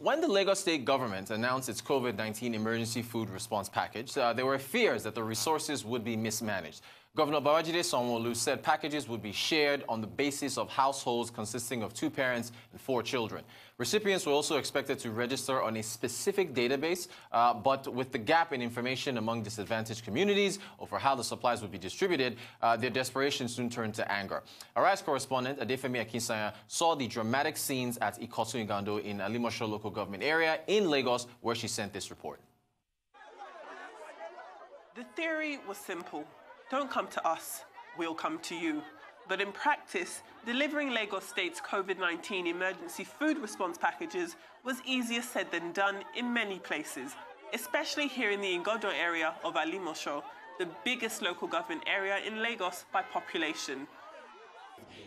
When the Lagos state government announced its COVID-19 emergency food response package, there were fears that the resources would be mismanaged. Governor Babajide Sanwo-Olu said packages would be shared on the basis of households consisting of 2 parents and 4 children. Recipients were also expected to register on a specific database, but with the gap in information among disadvantaged communities over how the supplies would be distributed, their desperation soon turned to anger. Our Rise correspondent, Adefemi Akinsanya, saw the dramatic scenes at Ikotu Igando in Alimosho local government area in Lagos, where she sent this report. The theory was simple. Don't come to us, we'll come to you. But in practice, delivering Lagos State's COVID-19 emergency food response packages was easier said than done in many places, especially here in the Igodo area of Alimosho, the biggest local government area in Lagos by population.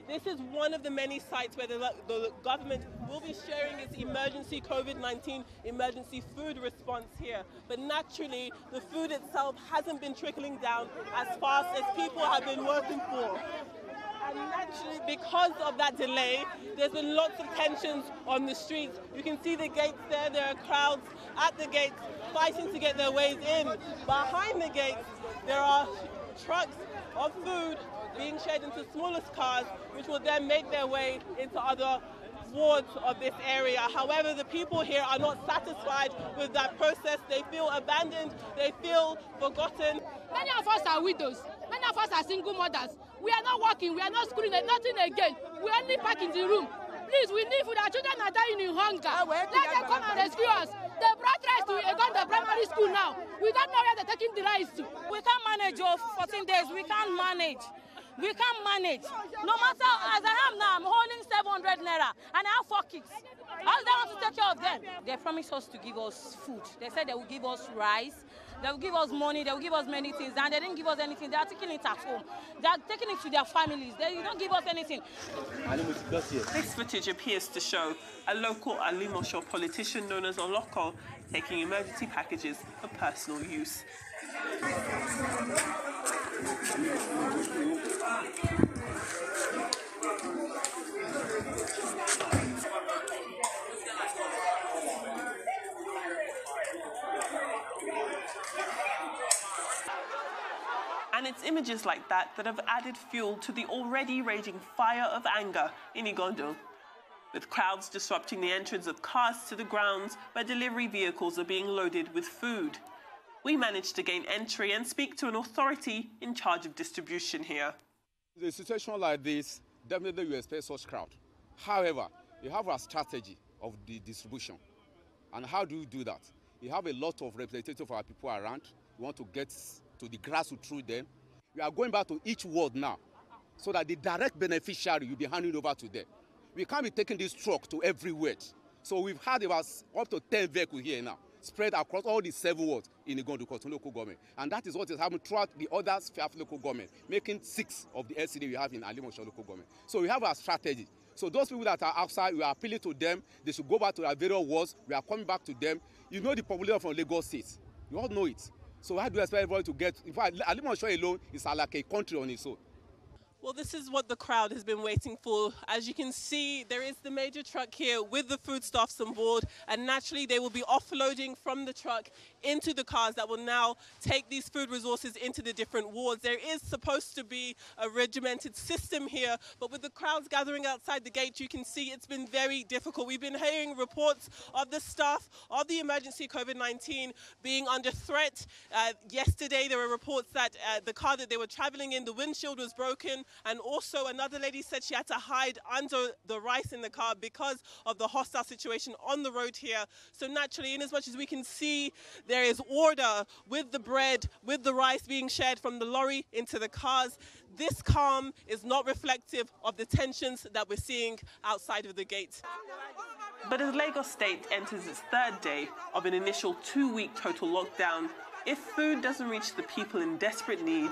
This is one of the many sites where the government will be sharing its emergency COVID-19 emergency food response here. But naturally, the food itself hasn't been trickling down as fast as people have been working for. And naturally, because of that delay, there's been lots of tensions on the streets. You can see the gates there. There are crowds at the gates fighting to get their ways in. Behind the gates, there are trucks of food being shared into smaller cars, which will then make their way into other wards of this area. However, the people here are not satisfied with that process. They feel abandoned, they feel forgotten. Many of us are widows, many of us are single mothers. We are not working, we are not schooling, nothing again. We only pack in the room. Please, we need food. Our children are dying in hunger. Let them come and rescue us. They brought rice to Uganda primary school now. We don't know where they're taking the rice to. We can't manage 14 days. We can't manage. We can't manage. No matter, as I am now, I'm holding 700 naira and I have 4 kids. How do they want to take care of them? They promised us to give us food. They said they will give us rice, they will give us money, they will give us many things, and they didn't give us anything. They are taking it at home. They are taking it to their families. They don't give us anything. This footage appears to show a local Alimosho politician known as Oloko taking emergency packages for personal use. And it's images like that that have added fuel to the already raging fire of anger in Igondo, with crowds disrupting the entrance of cars to the grounds where delivery vehicles are being loaded with food. We managed to gain entry and speak to an authority in charge of distribution here. In a situation like this, definitely you expect such crowd. However, you have a strategy of the distribution. And how do you do that? You have a lot of representatives of our people around. We want to get to the grassroots through them. We are going back to each ward now, so that the direct beneficiary will be handing over to them. We can't be taking this truck to everywhere. So we've had about up to 10 vehicles here now, spread across all the 7 wards in the Igondo local government. And that is what is happening throughout the other 5 local government, making 6 of the LCD we have in Alimosho local government. So we have our strategy. So those people that are outside, we are appealing to them. They should go back to their various wards. We are coming back to them. You know the population from Lagos State. You all know it. So how do you expect everybody to get? In fact, Alimosho alone is like a country on its own. Well, this is what the crowd has been waiting for. As you can see, there is the major truck here with the foodstuffs on board, and naturally they will be offloading from the truck into the cars that will now take these food resources into the different wards. There is supposed to be a regimented system here, but with the crowds gathering outside the gate, you can see it's been very difficult. We've been hearing reports of the staff of the emergency COVID-19 being under threat. Yesterday, there were reports that the car that they were traveling in, the windshield was broken. And also another lady said she had to hide under the rice in the car because of the hostile situation on the road here. So naturally, in as much as we can see, there is order with the bread, with the rice being shared from the lorry into the cars. This calm is not reflective of the tensions that we're seeing outside of the gate. But as Lagos State enters its 3rd day of an initial 2-week total lockdown, if food doesn't reach the people in desperate need,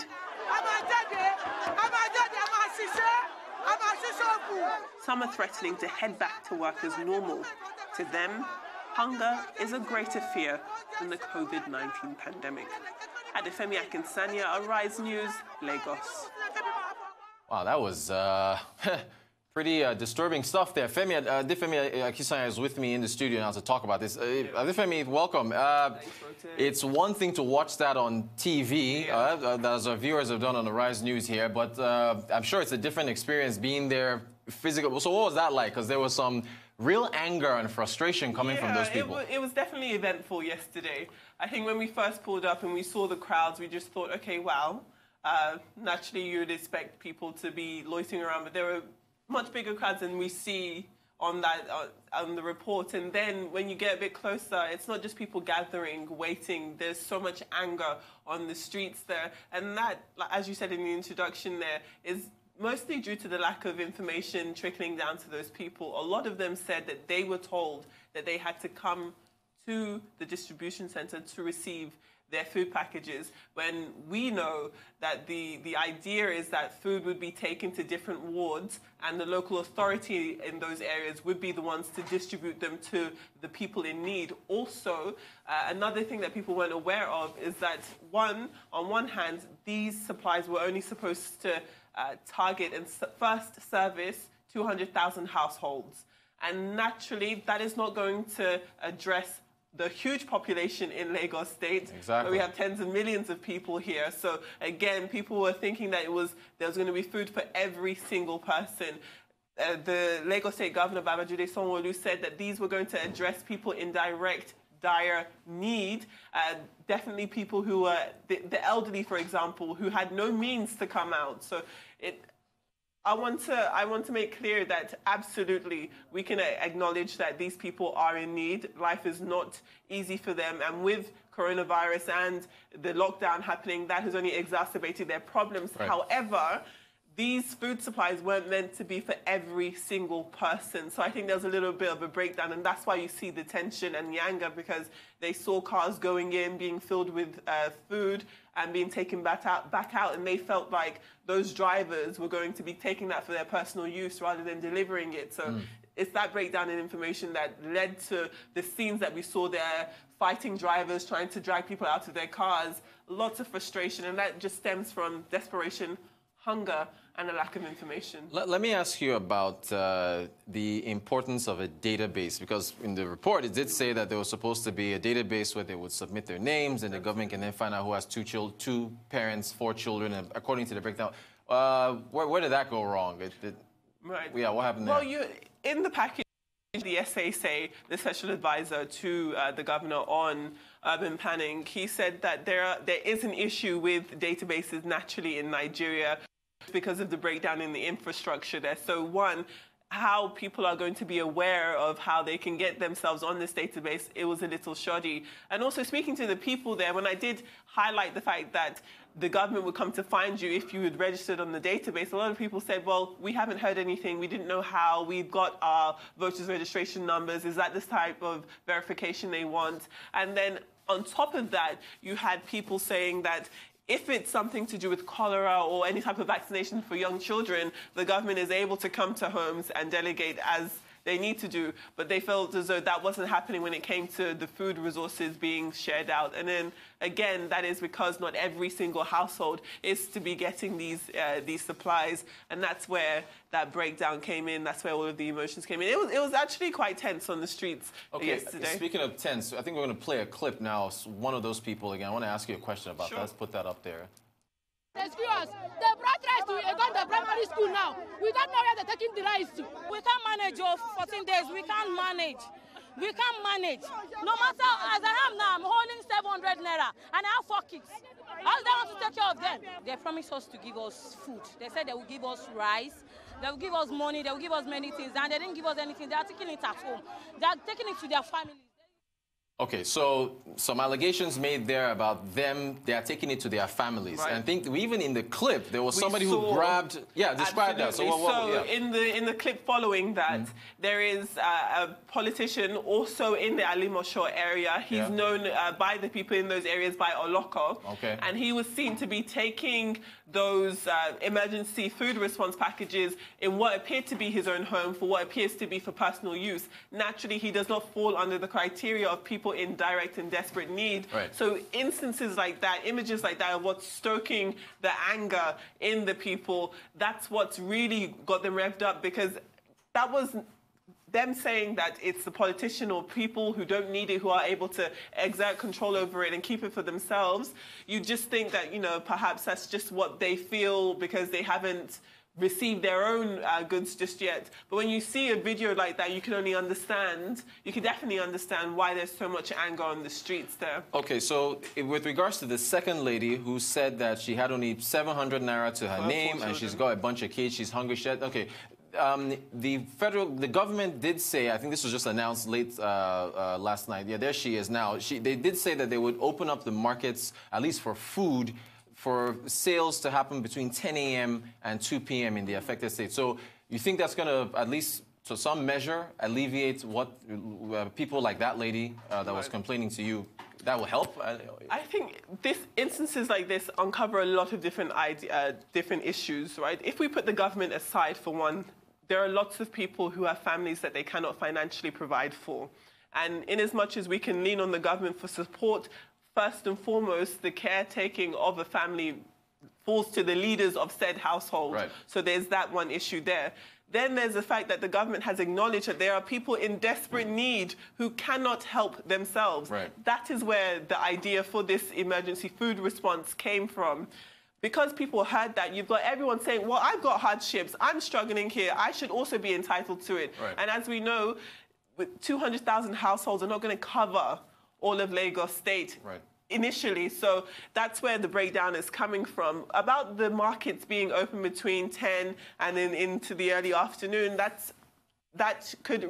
some are threatening to head back to work as normal. To them, hunger is a greater fear than the COVID-19 pandemic. Adefemi Akinsanya, Arise News, Lagos. Wow, that was Pretty disturbing stuff there. Adefemi Akinsanya is with me in the studio now to talk about this. Adefemi, welcome. It's one thing to watch that on TV, as our viewers have done on the Rise News here, but I'm sure it's a different experience being there physically. So what was that like? Because there was some real anger and frustration coming from those people. It was definitely eventful yesterday. I think when we first pulled up and we saw the crowds, we just thought, okay, wow. Naturally, you would expect people to be loitering around, but there were much bigger crowds than we see on the report. And then when you get a bit closer, it's not just people gathering, waiting. There's so much anger on the streets there. And that, as you said in the introduction there, is mostly due to the lack of information trickling down to those people. A lot of them said that they were told that they had to come to the distribution center to receive their food packages, when we know that the idea is that food would be taken to different wards and the local authority in those areas would be the ones to distribute them to the people in need. Also, another thing that people weren't aware of is that, on one hand, these supplies were only supposed to target and first service 200,000 households. And naturally, that is not going to address the huge population in Lagos State. Exactly. Where we have tens of millions of people here. So again, people were thinking that there was going to be food for every single person. The Lagos State Governor, Babajide Sanwo-Olu, said that these were going to address people in direct, dire need. Definitely people who were, the elderly, for example, who had no means to come out. So I want to make clear that absolutely we can acknowledge that these people are in need. Life is not easy for them, and with coronavirus and the lockdown happening, that has only exacerbated their problems. Right. However, these food supplies weren't meant to be for every single person. So I think there's a little bit of a breakdown, and that's why you see the tension and the anger, because they saw cars going in, being filled with food and being taken back out, and they felt like those drivers were going to be taking that for their personal use rather than delivering it. So it's that breakdown in information that led to the scenes that we saw there, fighting drivers, trying to drag people out of their cars, lots of frustration, and that just stems from desperation, hunger, and a lack of information. Let me ask you about the importance of a database, because in the report it did say that there was supposed to be a database where they would submit their names and the government can then find out who has two parents, 4 children, and according to the breakdown. Where did that go wrong? Right. Yeah, what happened there? Well, in the package, the SASA, the special advisor to the governor on urban planning, he said that there is an issue with databases naturally in Nigeria because of the breakdown in the infrastructure there. So one, how people are going to be aware of how they can get themselves on this database, it was a little shoddy. And also speaking to the people there, when I did highlight the fact that the government would come to find you if you had registered on the database, a lot of people said, well, we haven't heard anything, we didn't know how, we've got our voters' registration numbers, is that this type of verification they want? And then on top of that, you had people saying that if it's something to do with cholera or any type of vaccination for young children, the government is able to come to homes and delegate as they need to do. But they felt as though that wasn't happening when it came to the food resources being shared out. And then, again, that is because not every single household is to be getting these supplies. And that's where that breakdown came in. That's where all of the emotions came in. It was actually quite tense on the streets yesterday. Speaking of tense, I think we're going to play a clip now. One of those people again. I want to ask you a question about that. Let's put that up there. Excuse us. They brought rice to the primary school now. We don't know where they're taking the rice to. We can't manage 14 days. We can't manage. We can't manage. No matter, as I am now, I'm holding 700 naira and I have 4 kids. How do they want to take care of them? They promised us to give us food. They said they will give us rice. They will give us money. They will give us many things. And they didn't give us anything. They are taking it at home. They are taking it to their families. Okay, so some allegations made there about them, they are taking it to their families. Right. And I think even in the clip, there was somebody who grabbed... Yeah, describe that. So in the clip following that, there is a politician also in the Alimosho area. He's known by the people in those areas by Oloko. Okay. And he was seen to be taking those emergency food response packages in what appeared to be his own home for what appears to be for personal use. Naturally, he does not fall under the criteria of people in direct and desperate need. Right. So instances like that, images like that, are what's stoking the anger in the people. That's what's really got them revved up, because that was them saying that it's the politician or people who don't need it who are able to exert control over it and keep it for themselves. You just think that, you know, perhaps that's just what they feel because they haven't received their own goods just yet. But when you see a video like that, you can definitely understand why there's so much anger on the streets there. Okay, so with regards to the second lady who said that she had only 700 naira to her name and she's got a bunch of kids, she's hungry, okay. The government did say, I think this was just announced late last night. Yeah, there she is now. They did say that they would open up the markets, at least for food, for sales to happen between 10 a.m. and 2 p.m. in the affected states. So you think that's going to, at least to some measure, alleviate what people like that lady that was complaining to you, that will help? I think instances like this uncover a lot of different issues, right? If we put the government aside for one, there are lots of people who have families that they cannot financially provide for. And in as much as we can lean on the government for support, first and foremost, the caretaking of a family falls to the leaders of said household. Right. So there's that one issue there. Then there's the fact that the government has acknowledged that there are people in desperate need who cannot help themselves. Right. That is where the idea for this emergency food response came from. Because people heard that, you've got everyone saying, well, I've got hardships, I'm struggling here, I should also be entitled to it. Right. And as we know, with 200,000 households are not going to cover all of Lagos State. Right. Initially, so that's where the breakdown is coming from. About the markets being open between 10 and then into the early afternoon, that could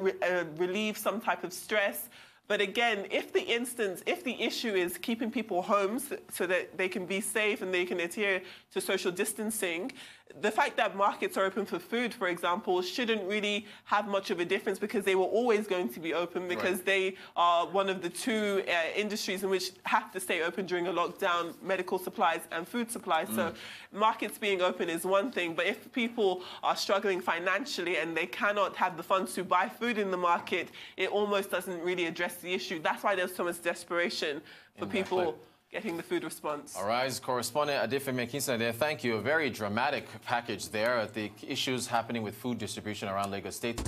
relieve some type of stress. But again, if the issue is keeping people home so that they can be safe and they can adhere to social distancing, the fact that markets are open for food, for example, shouldn't really have much of a difference, because they were always going to be open, because they are one of the two industries in which have to stay open during a lockdown: medical supplies and food supplies. So markets being open is one thing, but if people are struggling financially and they cannot have the funds to buy food in the market, it almost doesn't really address the issue. That's why there's so much desperation for people getting the food response. All right, correspondent Adefemi Akinsanya there. Thank you. A very dramatic package there at the issues happening with food distribution around Lagos State.